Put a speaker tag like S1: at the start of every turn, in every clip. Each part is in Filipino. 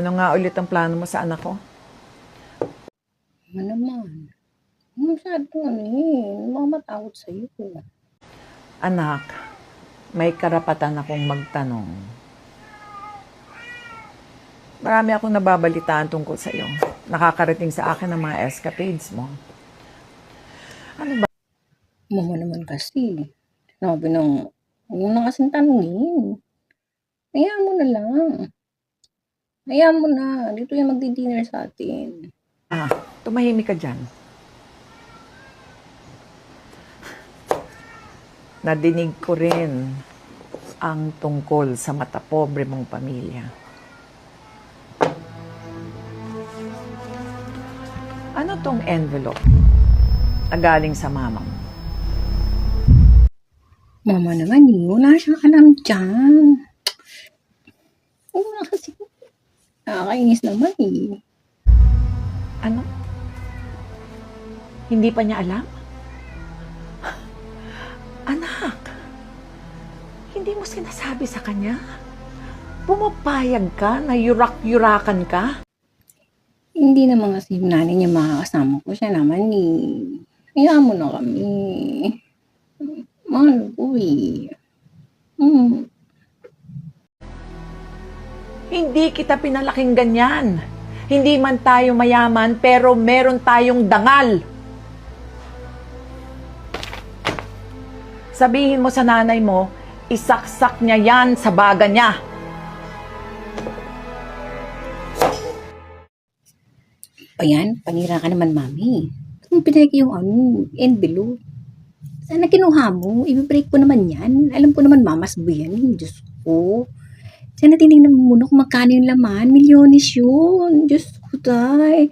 S1: Ano nga ulit ang plano mo sa anak ko?
S2: Ano naman? Masyadong mamatakot sa'yo.
S1: Anak, may karapatan akong magtanong. Marami akong nababalitaan tungkol sa iyo. Nakakarating sa akin ang mga escapades mo. Ano ba?
S2: Mama naman kasi. Sabi ng, huwag mo na kasing tanungin. Hayaan mo na lang. Hayaan mo na. Dito yung magdi-dinner sa atin.
S1: Tumahimik ka dyan. Nadinig ko rin ang tungkol sa matapobre mong pamilya. Ano tong envelope na galing sa mama mo?
S2: Mama naman wala siyang alam dyan. Wala kasi. Nakakainis naman
S1: Ano? Hindi pa niya alam? Anak, hindi mo sinasabi sa kanya? Pumapayag ka na yurak-yurakan ka?
S2: Hindi naman kasi yung nanay niya makakasama ko. Siya naman hayaan mo na kami. Mahal ko
S1: Hindi kita pinalaking ganyan. Hindi man tayo mayaman, pero meron tayong dangal. Sabihin mo sa nanay mo, isaksak niya yan sa baga niya.
S2: Ayan, panira ka naman, mami. Ba't mo pinalik yung envelope? Sana kinuha mo. I-break ko naman yan. Alam ko naman, mamas mo yan. Diyos ko. Sana tinignan mo muna kung magkano yung laman. Milyones yun. Diyos ko, tay.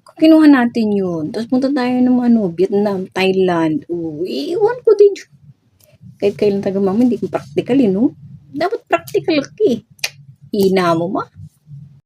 S2: Kung kinuha natin yun, tapos punta tayo ng Vietnam, Thailand. Iwan ko din yun. Kahit kailan taga mama, hindi ko practical no? Dapat practical ka Hina mo, ma.